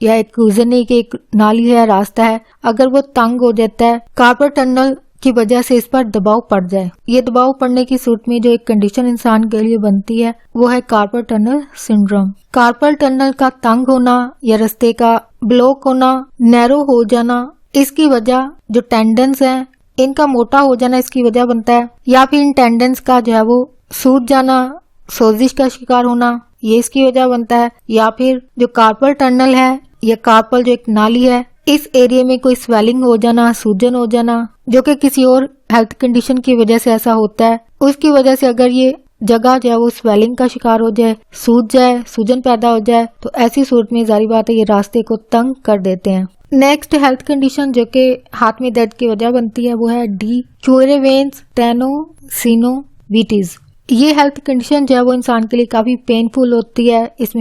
یا ایک گزرنے کی ایک نالی ہے، راستہ ہے، اگر وہ تنگ ہو جاتا ہے کارپل ٹنل کی وجہ سے اس پر دباؤ پڑ جائے، یہ دباؤ پڑنے کی صورت میں جو ایک کنڈیشن انسان کے لیے بنتی ہے وہ ہے کارپل ٹنل سنڈروم۔ کارپل ٹنل کا تنگ ہونا یا رستے کا بلاک ہونا، نیرو ہو جانا، اس کی وجہ جو ٹینڈنس ہیں ان کا موٹا ہو جانا اس کی وجہ بنتا ہے، یا پھر ان ٹینڈنس کا جو ہے وہ سوج جانا، سوزش کا شکار ہونا، یہ اس کی وجہ بنتا ہے، یا پھر جو کارپل ٹنل ہے یا کارپل جو ایک نالی ہے اس ایریا میں کوئی سویلنگ ہو جانا، سوجن ہو جانا، جو کہ کسی اور ہیلتھ کنڈیشن کی وجہ سے ایسا ہوتا ہے، اس کی وجہ سے اگر یہ جگہ جو ہے وہ سویلنگ کا شکار ہو جائے، سوج جائے، سوجن پیدا ہو جائے، تو ایسی صورت میں ظاہری بات ہے یہ راستے کو تنگ کر دیتے ہیں۔ نیکسٹ ہیلتھ کنڈیشن جو کہ ہاتھ میں درد کی وجہ بنتی ہے وہ ہے ڈی کیوریوینس ٹینوسینوویٹیز۔ یہ ہیلتھ کنڈیشن جو ہے وہ انسان کے لیے کافی پینفل ہوتی ہے، اس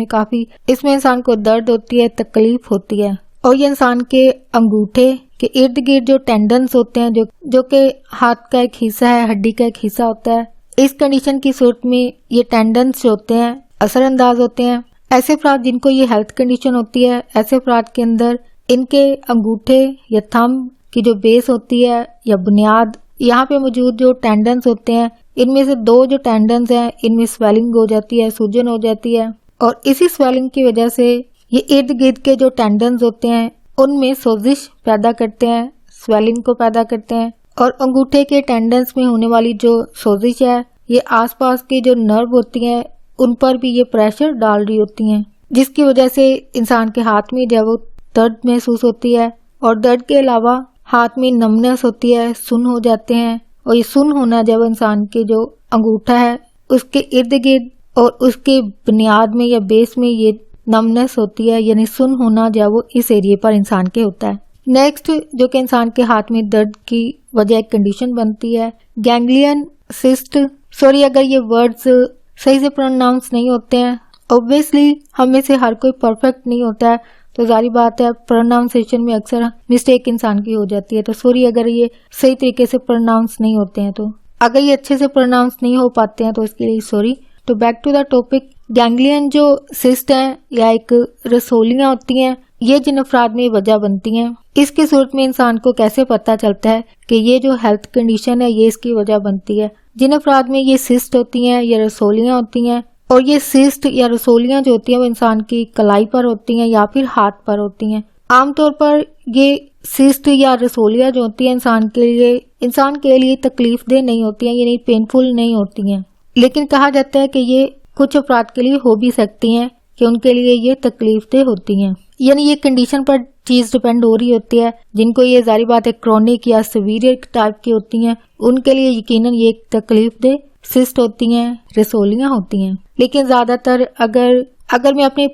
میں انسان کو درد ہوتی ہے، تکلیف ہوتی ہے، اور یہ انسان کے انگوٹھے کے ارد گرد جو ٹینڈنس ہوتے ہیں جو کہ ہاتھ کا ایک حصہ ہے، ہڈی کا ایک حصہ ہوتا ہے، اس کنڈیشن کی صورت میں یہ ٹینڈنس جو ہوتے ہیں اثر انداز ہوتے ہیں۔ ایسے افراد جن کو یہ ہیلتھ کنڈیشن ہوتی ہے، ایسے افراد کے اندر ان کے انگوٹھے یا تھمب کی جو بیس ہوتی ہے یا بنیاد، یہاں پہ موجود جو ٹینڈنس ہوتے ہیں ان میں سے دو جو ٹینڈنس ہیں ان میں سویلنگ ہو جاتی ہے، سوجن ہو جاتی ہے، اور اسی سویلنگ کی وجہ سے یہ ارد گرد کے جو ٹینڈنس ہوتے ہیں ان میں سوزش پیدا کرتے ہیں، سویلنگ کو پیدا کرتے ہیں، اور انگوٹھے کے ٹینڈنس میں ہونے والی جو سوزش ہے یہ آس پاس کی جو نرو ہوتی ہیں ان پر بھی یہ پریشر ڈال رہی ہوتی ہیں، جس کی وجہ سے انسان کے ہاتھ میں جو ہے وہ درد محسوس ہوتی ہے، اور درد کے علاوہ ہاتھ میں نمنس ہوتی ہے، سن ہو جاتے ہیں، اور یہ سن ہونا جب انسان کے جو انگوٹھا ہے اس کے ارد گرد اور اس کے بنیاد میں یا بیس میں یہ نمنس ہوتی ہے، یعنی سن ہونا جو ہے وہ اس ایریے پر انسان کے ہوتا ہے۔ نیکسٹ جو کہ انسان کے ہاتھ میں درد کی وجہ ایک کنڈیشن بنتی ہے گینگلین سسٹ۔ سوری اگر یہ ورڈز صحیح سے پروناؤنس نہیں ہوتے ہیں، اوبویسلی ہم میں سے ہر کوئی پرفیکٹ نہیں ہوتا ہے، تو ظاہری بات ہے پروناؤنسیشن میں اکثر مسٹیک انسان کی ہو جاتی ہے، تو سوری اگر یہ صحیح طریقے سے پروناؤنس نہیں ہوتے ہیں، تو اگر یہ اچھے سے پروناؤنس نہیں ہو پاتے ہیں تو اس کے لیے سوری۔ تو back to the topic, ganglion جو سسٹ ہیں یا ایک رسولیاں ہوتی ہیں، یہ جن افراد میں وجہ بنتی ہیں، اس کی صورت میں انسان کو کیسے پتا چلتا ہے کہ یہ جو ہیلتھ کنڈیشن ہے یہ اس کی وجہ بنتی ہے؟ جن افراد میں یہ سسٹ ہوتی ہیں یا رسولیاں ہوتی ہیں، اور یہ سسٹ یا رسولیاں جو ہوتی ہیں وہ انسان کی کلائی پر ہوتی ہیں یا پھر ہاتھ پر ہوتی ہیں۔ عام طور پر یہ سسٹ یا رسولیاں جو ہوتی ہیں انسان کے لیے تکلیف دہ نہیں ہوتی ہیں، یعنی پینفل نہیں ہوتی ہیں، لیکن کہا جاتا ہے کہ یہ کچھ افراد کے لیے ہو بھی سکتی ہیں کہ ان کے لیے یہ تکلیف دہ ہوتی ہیں، یعنی یہ کنڈیشن پر چیز ڈپینڈ ہو رہی ہوتی ہے۔ جن کو یہ ظاہری بات ہے کرونک یا سیویئر ٹائپ کی ہوتی ہیں ان کے لیے یقیناً یہ تکلیف دہ سسٹ ہوتی ہیں، رسولیاں ہوتی ہیں۔ لیکن زیادہ تر اگر میں اپنے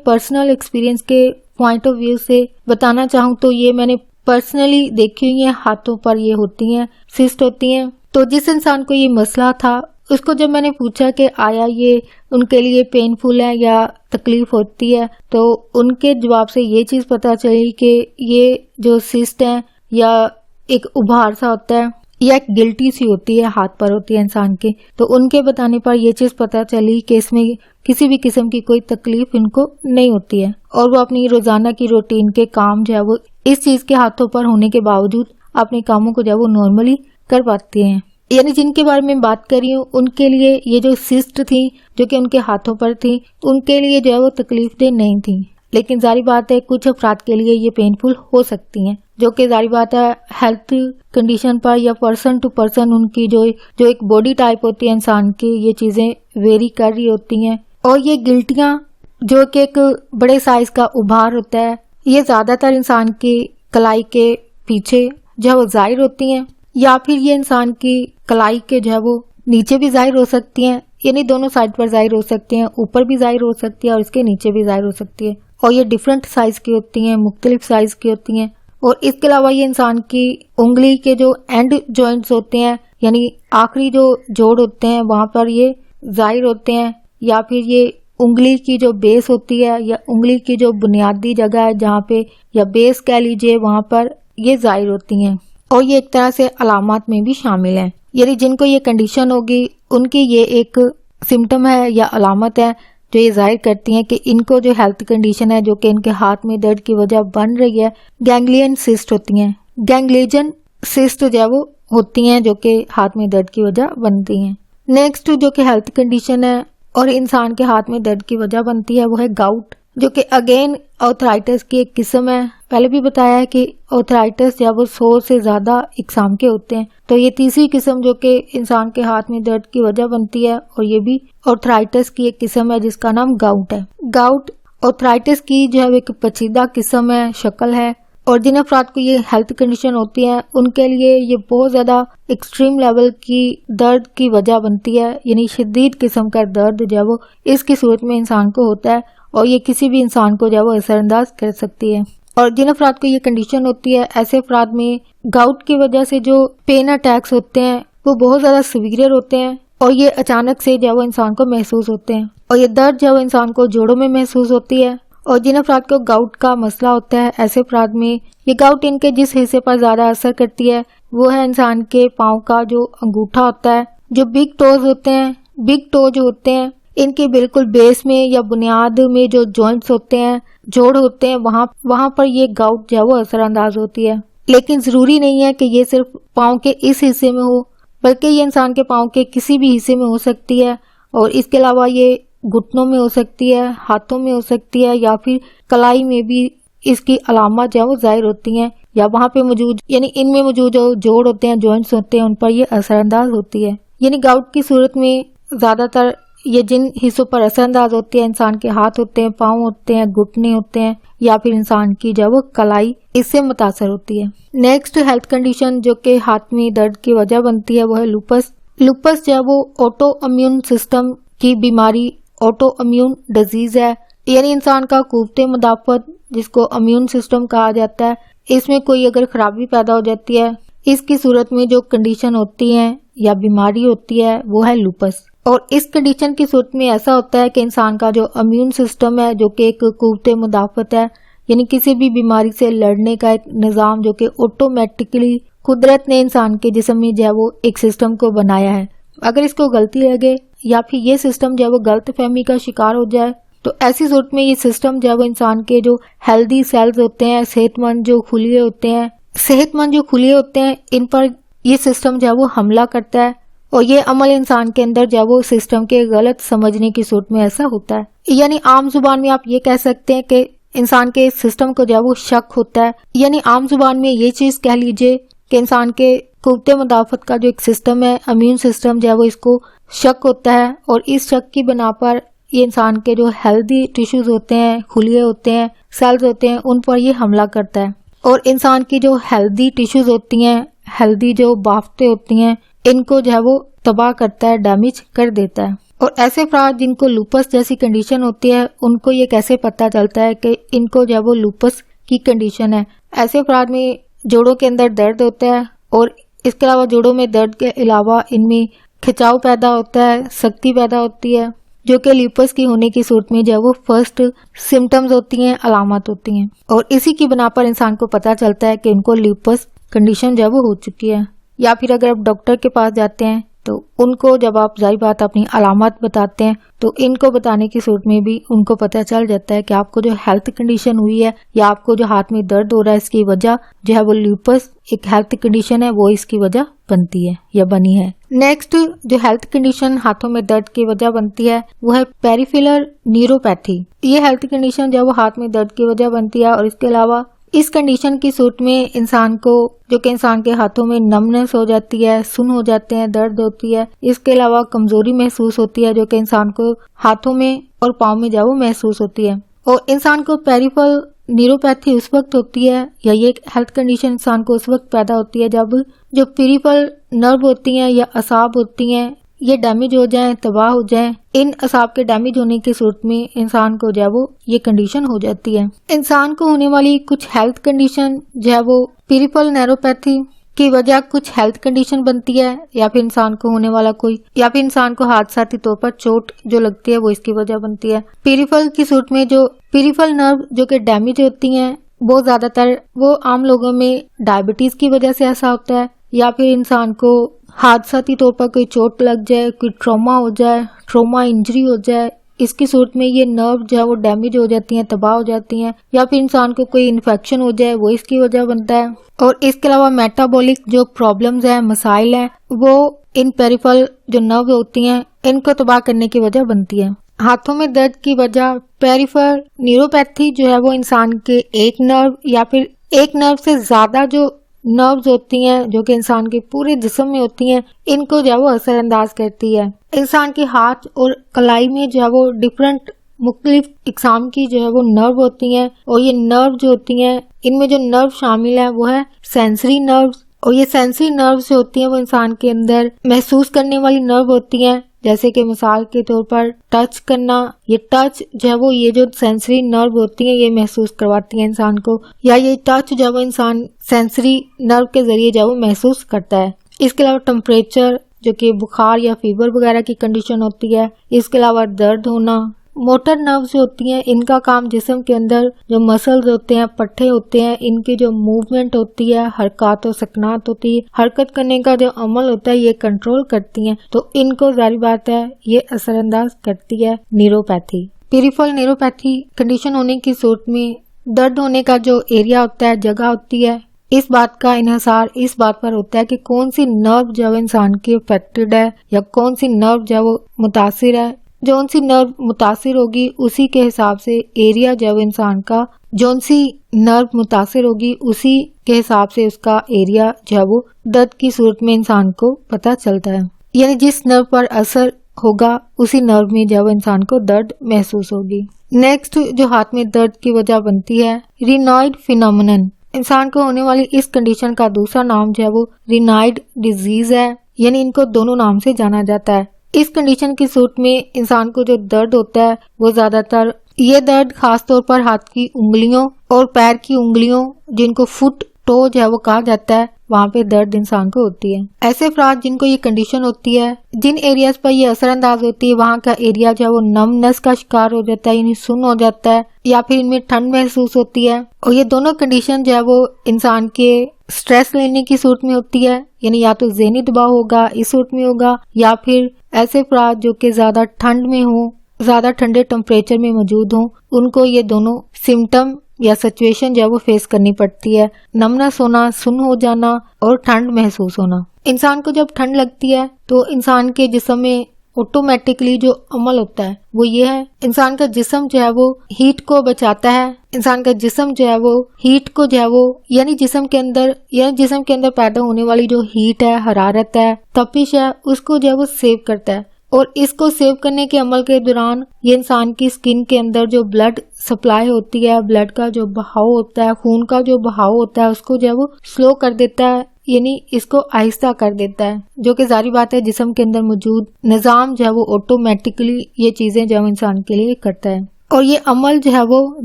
پرسنل ایکسپیرینس کے پوائنٹ آف ویو سے بتانا چاہوں تو یہ میں نے پرسنلی دیکھی ہوئی ہیں، ہاتھوں پر یہ ہوتی ہیں، سسٹ ہوتی ہیں۔ تو جس انسان کو یہ مسئلہ تھا اس کو جب میں نے پوچھا کہ آیا یہ ان کے لیے پینفل ہے یا تکلیف ہوتی ہے، تو ان کے جواب سے یہ چیز پتہ چلی کہ یہ جو سسٹ ہیں یا ایک ابھار سا ہوتا ہے یا ایک گلٹی سی ہوتی ہے، ہاتھ پر ہوتی ہے انسان کے، تو ان کے بتانے پر یہ چیز پتہ چلی کہ اس میں کسی بھی قسم کی کوئی تکلیف ان کو نہیں ہوتی ہے، اور وہ اپنی روزانہ کی روٹین کے کام جو ہے وہ اس چیز کے ہاتھوں پر ہونے کے باوجود اپنے کاموں کو جو ہے وہ نارملی کر پاتے ہیں۔ یعنی جن کے بارے میں بات کر رہی ہوں ان کے لیے یہ جو سسٹ تھی جو کہ ان کے ہاتھوں پر تھی ان کے لیے جو ہے وہ تکلیف دہ نہیں تھی، لیکن ظاہری بات ہے کچھ افراد کے لیے یہ پینفل ہو سکتی ہیں، جو کہ ظاہری بات ہے ہیلتھ کنڈیشن پر یا پرسن ٹو پرسن ان کی جو ایک باڈی ٹائپ ہوتی ہے انسان کی، یہ چیزیں ویری کر رہی ہوتی ہیں۔ اور یہ گلٹیاں جو کہ ایک بڑے سائز کا ابھار ہوتا ہے، یہ زیادہ تر انسان کی کلائی کے پیچھے جو ہے وہ ظاہر ہوتی ہیں، یا پھر یہ انسان کی کلائی کے جو ہے وہ نیچے بھی ظاہر ہو سکتی ہیں، یعنی دونوں سائڈ پر ظاہر ہو سکتی ہیں، اوپر بھی ظاہر ہو سکتی ہے اور اس کے نیچے بھی ظاہر ہو سکتی ہے، اور یہ ڈیفرنٹ سائز کی ہوتی ہیں، مختلف سائز کی ہوتی ہیں۔ اور اس کے علاوہ یہ انسان کی انگلی کے جو اینڈ جوائنٹس ہوتے ہیں، یعنی آخری جو جوڑ ہوتے ہیں وہاں پر یہ ظاہر ہوتے ہیں، یا پھر یہ انگلی کی جو بیس ہوتی ہے یا انگلی کی جو بنیادی جگہ ہے جہاں پہ، یا بیس کہہ لیجئے، وہاں پر یہ ظاہر ہوتی ہیں، اور یہ ایک طرح سے علامات میں بھی شامل ہیں۔ یعنی جن کو یہ کنڈیشن ہوگی ان کی یہ ایک سمٹم ہے یا علامت ہے جو یہ ظاہر کرتی ہیں کہ ان کو جو ہیلتھ کنڈیشن ہے جو کہ ان کے ہاتھ میں درد کی وجہ بن رہی ہے، گینگلین سسٹ ہوتی ہیں. گینگلیجن سسٹ جو ہے وہ ہوتی ہیں جو کہ ہاتھ میں درد کی وجہ بنتی ہیں. نیکسٹ جو کہ ہیلتھ کنڈیشن ہے اور انسان کے ہاتھ میں درد کی وجہ بنتی ہے وہ ہے گاؤٹ، جو کہ اگین آرتھرائٹس کی ایک قسم ہے. پہلے بھی بتایا ہے کہ آرتھرائٹس جب وہ 100 سے زیادہ اقسام کے ہوتے ہیں، تو یہ تیسری قسم جو کہ انسان کے ہاتھ میں درد کی وجہ بنتی ہے، اور یہ بھی آرتھرائٹس کی ایک قسم ہے جس کا نام گاؤٹ ہے. گاؤٹ آرتھرائٹس کی جو ہے ایک پیچیدہ قسم ہے، شکل ہے، اور جن افراد کو یہ ہیلتھ کنڈیشن ہوتی ہے ان کے لیے یہ بہت زیادہ ایکسٹریم لیول کی درد کی وجہ بنتی ہے. یعنی شدید قسم کا درد جو ہے وہ اس کی صورت میں انسان کو ہوتا ہے، اور یہ کسی بھی انسان کو جو ہے وہ اثر انداز کر سکتی ہے. اور جن افراد کو یہ کنڈیشن ہوتی ہے، ایسے افراد میں گاؤٹ کی وجہ سے جو پین اٹیکس ہوتے ہیں وہ بہت زیادہ سیویئر ہوتے ہیں، اور یہ اچانک سے جو ہے وہ انسان کو محسوس ہوتے ہیں، اور یہ درد جو ہے وہ انسان کو جوڑوں میں محسوس ہوتی ہے. اور جن افراد کو گاؤٹ کا مسئلہ ہوتا ہے، ایسے افراد میں یہ گاؤٹ ان کے جس حصے پر زیادہ اثر کرتی ہے وہ ہے انسان کے پاؤں کا جو انگوٹھا ہوتا ہے. جو بگ ٹوز ہوتے ہیں، بگ ٹو جو ہوتے ہیں، ان کے بالکل بیس میں یا بنیاد میں جو جوائنٹس ہوتے ہیں، جوڑ ہوتے ہیں، وہاں پر یہ گاؤٹ جو ہے وہ اثر انداز ہوتی ہے. لیکن ضروری نہیں ہے کہ یہ صرف پاؤں کے اس حصے میں ہو، بلکہ یہ انسان کے پاؤں کے کسی بھی حصے میں ہو سکتی ہے، اور اس کے علاوہ یہ گھٹنوں میں ہو سکتی ہے، ہاتھوں میں ہو سکتی ہے، یا پھر کلائی میں بھی اس کی علامات جو ہے وہ ظاہر ہوتی ہیں، یا وہاں پہ موجود یعنی ان میں موجود جو جوڑ ہوتے ہیں، جوائنٹس ہوتے ہیں، ان پر یہ اثر انداز ہوتی ہے. یعنی گاؤٹ کی صورت میں زیادہ تر یہ جن حصوں پر اثر انداز ہوتی ہے، انسان کے ہاتھ ہوتے ہیں، پاؤں ہوتے ہیں، گھٹنے ہوتے ہیں، یا پھر انسان کی جو ہے وہ کلائی اس سے متاثر ہوتی ہے. نیکسٹ ہیلتھ کنڈیشن جو کہ ہاتھ میں درد کی وجہ بنتی ہے وہ ہے لوپس. لوپس جو ہے وہ آٹو امیون سسٹم کی بیماری، آٹو امیون ڈیزیز ہے. یعنی انسان کا قوت مدافعت جس کو امیون سسٹم کہا جاتا ہے، اس میں کوئی اگر خرابی پیدا ہو جاتی ہے، اس کی صورت میں جو کنڈیشن ہوتی ہے یا بیماری ہوتی ہے وہ ہے لوپس. اور اس کنڈیشن کی صورت میں ایسا ہوتا ہے کہ انسان کا جو امیون سسٹم ہے جو کہ ایک قوت مدافعت ہے، یعنی کسی بھی بیماری سے لڑنے کا ایک نظام جو کہ آٹومیٹکلی قدرت نے انسان کے جسم میں جو ہے وہ ایک سسٹم کو بنایا ہے، اگر اس کو غلطی لگے یا پھر یہ سسٹم جو ہے وہ غلط فہمی کا شکار ہو جائے، تو ایسی صورت میں یہ سسٹم جو ہے وہ انسان کے جو ہیلدی سیلز ہوتے ہیں، صحت مند جو خلیے ہوتے ہیں ان پر یہ سسٹم جو ہے وہ حملہ کرتا ہے، اور یہ عمل انسان کے اندر جو ہے وہ سسٹم کے غلط سمجھنے کی صورت میں ایسا ہوتا ہے. یعنی عام زبان میں آپ یہ کہہ سکتے ہیں کہ انسان کے سسٹم کو جو ہے وہ شک ہوتا ہے. یعنی عام زبان میں یہ چیز کہہ لیجئے کہ انسان کے قوت مدافعت کا جو ایک سسٹم ہے، امیون سسٹم جو ہے وہ اس کو شک ہوتا ہے، اور اس شک کی بنا پر یہ انسان کے جو ہیلدی ٹیشوز ہوتے ہیں، خلیے ہوتے ہیں، سیلز ہوتے ہیں، ان پر یہ حملہ کرتا ہے، اور انسان کی جو ہیلدی ٹیشوز ہوتی ہیں، ہیلدی جو بافتیں ہوتی ہیں، ان کو جو ہے وہ تباہ کرتا ہے، ڈیمیج کر دیتا ہے. اور ایسے افراد جن کو لوپس جیسی کنڈیشن ہوتی ہے، ان کو یہ کیسے پتہ چلتا ہے کہ ان کو جو ہے وہ لوپس کی کنڈیشن ہے؟ ایسے افراد میں جوڑوں کے اندر درد ہوتا ہے، اور اس کے علاوہ جوڑوں میں درد کے علاوہ ان میں کھچاؤ پیدا ہوتا ہے، سختی پیدا ہوتی ہے، جو کہ لوپس کی ہونے کی صورت میں جو ہے وہ فرسٹ سمٹمز ہوتی ہیں، علامات ہوتی ہیں. اور اسی کی بنا پر انسان کو پتہ چلتا ہے کہ ان کو لوپس کنڈیشن جو ہے وہ ہو چکی ہے. یا پھر اگر آپ ڈاکٹر کے پاس جاتے ہیں تو ان کو جب آپ ظاہر بات اپنی علامات بتاتے ہیں تو ان کو بتانے کی صورت میں بھی ان کو پتہ چل جاتا ہے کہ آپ کو جو ہیلتھ کنڈیشن ہوئی ہے یا آپ کو جو ہاتھ میں درد ہو رہا ہے، اس کی وجہ جو ہے وہ لوپس ایک ہیلتھ کنڈیشن ہے، وہ اس کی وجہ بنتی ہے یا بنی ہے. نیکسٹ جو ہیلتھ کنڈیشن ہاتھوں میں درد کی وجہ بنتی ہے وہ ہے پیریفیرل نیوروپیتھی. یہ ہیلتھ کنڈیشن جو ہے وہ ہاتھ میں درد کی وجہ بنتی ہے، اور اس کے علاوہ اس کنڈیشن کی صورت میں انسان کو جو کہ انسان کے ہاتھوں میں نمنس ہو جاتی ہے، سن ہو جاتے ہیں، درد ہوتی ہے، اس کے علاوہ کمزوری محسوس ہوتی ہے جو کہ انسان کو ہاتھوں میں اور پاؤں میں جاؤ محسوس ہوتی ہے. اور انسان کو پیریفیرل نیوروپیتھی اس وقت ہوتی ہے یا یہ ہیلتھ کنڈیشن انسان کو اس وقت پیدا ہوتی ہے جب جو پیریفیرل نرو ہوتی ہیں یا اعصاب ہوتی ہیں یہ ڈیمیج ہو جائیں، تباہ ہو جائیں. ان اعصاب کے ڈیمیج ہونے کی صورت میں انسان کو جو ہے وہ یہ کنڈیشن ہو جاتی ہے. انسان کو ہونے والی کچھ ہیلتھ کنڈیشن جو ہے وہ پیریفیرل نیوروپیتھی کی وجہ کچھ ہیلتھ کنڈیشن بنتی ہے، یا پھر انسان کو ہونے والا یا پھر انسان کو حادثاتی طور پر چوٹ جو لگتی ہے وہ اس کی وجہ بنتی ہے. پیریفیرل کی صورت میں جو پیریفیرل نرو جو کہ ڈیمیج ہوتی ہیں وہ زیادہ تر وہ عام لوگوں میں ڈائبٹیز کی وجہ سے ایسا ہوتا ہے، یا پھر انسان کو حادثاتی طور پر کوئی چوٹ لگ جائے، کوئی ٹراما ہو جائے، ٹراما انجری ہو جائے، اس کی صورت میں یہ نرو جو ہے وہ ڈیمیج ہو جاتی ہیں، تباہ ہو جاتی ہیں، یا پھر انسان کو کوئی انفیکشن ہو جائے وہ اس کی وجہ بنتا ہے. اور اس کے علاوہ میٹابولک جو پرابلمز ہیں، مسائل ہیں، وہ ان پیریفرل جو نرو ہوتی ہیں ان کو تباہ کرنے کی وجہ بنتی ہے. ہاتھوں میں درد کی وجہ پیریفرل نیوروپیتھی جو ہے وہ انسان کے ایک نرو یا پھر ایک نرو سے زیادہ جو نروز ہوتی ہیں جو کہ انسان کے پورے جسم میں ہوتی ہیں ان کو جو ہے وہ اثر انداز کرتی ہے. انسان کے ہاتھ اور کلائی میں جو ہے وہ ڈفرنٹ مختلف اقسام کی جو ہے وہ نرو ہوتی ہیں، اور یہ نرو جو ہوتی ہیں ان میں جو نرو شامل ہے وہ ہے سینسری نروز. اور یہ سینسری نروز جو ہوتی ہیں وہ انسان کے اندر محسوس کرنے والی نرو ہوتی ہیں، جیسے کہ مثال کے طور پر ٹچ کرنا. یہ ٹچ جو ہے وہ یہ جو سینسری نرو ہوتی ہیں یہ محسوس کرواتی ہیں انسان کو، یا یہ ٹچ جو ہے وہ انسان سینسری نرو کے ذریعے جو ہے وہ محسوس کرتا ہے. اس کے علاوہ ٹمپریچر جو کہ بخار یا فیور وغیرہ کی کنڈیشن ہوتی ہے. اس کے علاوہ درد ہونا. موٹر نروز جو ہوتی ہیں ان کا کام جسم کے اندر جو مسلز ہوتے ہیں، پٹھے ہوتے ہیں، ان کی جو موومنٹ ہوتی ہے، حرکات و سکنات ہوتی ہے، حرکت کرنے کا جو عمل ہوتا ہے یہ کنٹرول کرتی ہیں. تو ان کو ظاہر بات ہے یہ اثر انداز کرتی ہے نیوروپیتھی. پیریفرل نیوروپیتھی کنڈیشن ہونے کی صورت میں درد ہونے کا جو ایریا ہوتا ہے، جگہ ہوتی ہے، اس بات کا انحصار اس بات پر ہوتا ہے کہ کون سی نرو جو ہے انسان کی افیکٹڈ ہے یا کون سی نرو جو ہے وہ متاثر ہے. جون سی نرو متاثر ہوگی اسی کے حساب سے ایریا جو ہے انسان کا، جون سی نرو متاثر ہوگی اسی کے حساب سے اس کا ایریا جو ہے وہ درد کی صورت میں انسان کو پتہ چلتا ہے. یعنی جس نرو پر اثر ہوگا اسی نرو میں جو ہے انسان کو درد محسوس ہوگی. نیکسٹ جو ہاتھ میں درد کی وجہ بنتی ہے رینائڈ فینومینن. انسان کو ہونے والی اس کنڈیشن کا دوسرا نام جو ہے وہ رینائڈ ڈیزیز ہے، یعنی ان کو دونوں نام سے جانا جاتا ہے. اس کنڈیشن کی صورت میں انسان کو جو درد ہوتا ہے وہ زیادہ تر یہ درد خاص طور پر ہاتھ کی انگلیوں اور پیر کی انگلیوں جن کو فٹ ٹو جو ہے وہ کہا جاتا ہے وہاں پہ درد انسان کو ہوتی ہے. ایسے افراد جن کو یہ کنڈیشن ہوتی ہے، جن ایریاز پر یہ اثر انداز ہوتی ہے وہاں کا ایریا جو ہے وہ نمنس کا شکار ہو جاتا ہے، یعنی سن ہو جاتا ہے، یا پھر ان میں ٹھنڈ محسوس ہوتی ہے. اور یہ دونوں کنڈیشن جو ہے وہ انسان کے سٹریس لینے کی صورت میں ہوتی ہے، یعنی یا تو ذہنی دباؤ ہوگا اس صورت میں ہوگا، یا پھر ایسے افراد جو کہ زیادہ ٹھنڈ میں ہوں، زیادہ ٹھنڈے ٹمپریچر میں موجود ہوں، ان کو یہ دونوں سمٹم یا سچویشن جو ہے وہ فیس کرنی پڑتی ہے. نمنس ہونا، سن ہو جانا اور ٹھنڈ محسوس ہونا. انسان کو جب ٹھنڈ لگتی ہے تو انسان کے جسم میں آٹومیٹکلی جو عمل ہوتا ہے وہ یہ ہے، انسان کا جسم جو ہے وہ ہیٹ کو بچاتا ہے. انسان کا جسم جو ہے وہ ہیٹ کو جو ہے وہ یعنی جسم کے اندر پیدا ہونے والی جو ہیٹ ہے، حرارت ہے، تپش ہے، اس کو جو ہے وہ سیو کرتا ہے. اور اس کو سیو کرنے کے عمل کے دوران یہ انسان کی سکن کے اندر جو بلڈ سپلائی ہوتی ہے، بلڈ کا جو بہاؤ ہوتا ہے، خون کا جو بہاؤ ہوتا ہے، اس کو جو ہے وہ سلو کر دیتا ہے، یعنی اس کو آہستہ کر دیتا ہے، جو کہ ظاہری بات ہے جسم کے اندر موجود نظام جو ہے وہ آٹومیٹکلی یہ چیزیں جو ہے انسان کے لیے کرتا ہے. اور یہ عمل جو ہے وہ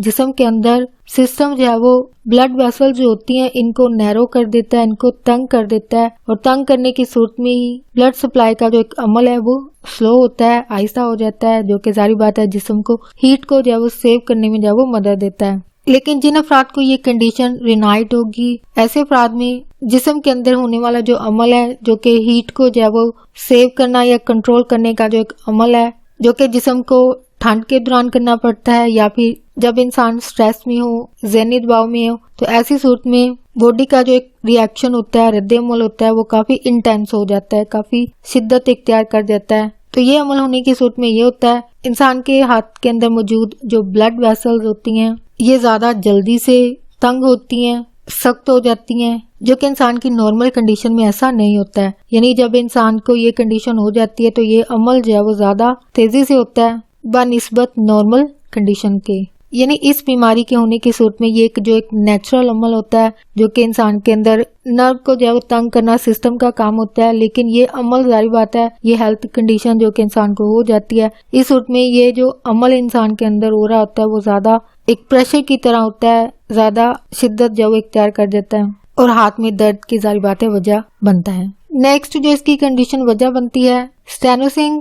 جسم کے اندر سسٹم جو ہے وہ بلڈ ویسل جو ہوتی ہیں ان کو نیرو کر دیتا ہے، ان کو تنگ کر دیتا ہے، اور تنگ کرنے کی صورت میں ہی بلڈ سپلائی کا جو ایک عمل ہے وہ سلو ہوتا ہے، آہستہ ہو جاتا ہے، جو کہ ظاہری بات ہے جسم کو ہیٹ کو جو ہے وہ سیو کرنے میں جو ہے وہ مدد دیتا ہے. لیکن جن افراد کو یہ کنڈیشن رینائڈ ہوگی، ایسے افراد میں جسم کے اندر ہونے والا جو عمل ہے جو کہ ہیٹ کو جو ہے وہ سیو کرنا یا کنٹرول کرنے کا جو ایک عمل ہے، جو کہ جسم کو ٹھنڈ کے دوران کرنا پڑتا ہے یا پھر جب انسان سٹریس میں ہو، ذہنی دباؤ میں ہو، تو ایسی صورت میں باڈی کا جو ایک ری ایکشن ہوتا ہے، رد عمل ہوتا ہے، وہ کافی انٹینس ہو جاتا ہے، کافی شدت اختیار کر جاتا ہے. تو یہ عمل ہونے کی صورت میں یہ ہوتا ہے انسان کے ہاتھ کے اندر موجود جو بلڈ ویسلز ہوتی ہیں یہ زیادہ جلدی سے تنگ ہوتی ہیں، سخت ہو جاتی ہیں، جو کہ انسان کی نارمل کنڈیشن میں ایسا نہیں ہوتا ہے. یعنی جب انسان کو یہ کنڈیشن ہو جاتی ہے تو یہ عمل جو ہے وہ زیادہ تیزی سے ہوتا ہے بنسبت نارمل کنڈیشن کے. یعنی اس بیماری کے ہونے کی صورت میں یہ جو ایک نیچرل عمل ہوتا ہے جو کہ انسان کے اندر نرو کو جو ہے وہ تنگ کرنا سسٹم کا کام ہوتا ہے، لیکن یہ عمل ظاہری بات ہے یہ ہیلتھ کنڈیشن جو کہ انسان کو ہو جاتی ہے، اس صورت میں یہ جو عمل انسان کے اندر ہو رہا ہوتا ہے وہ زیادہ ایک پریشر کی طرح ہوتا ہے، زیادہ شدت جو اختیار کر جاتا ہے اور ہاتھ میں درد کی ظاہری بات ہے وجہ بنتا ہے. نیکسٹ جو اس کی کنڈیشن وجہ بنتی ہے اسٹینوسنگ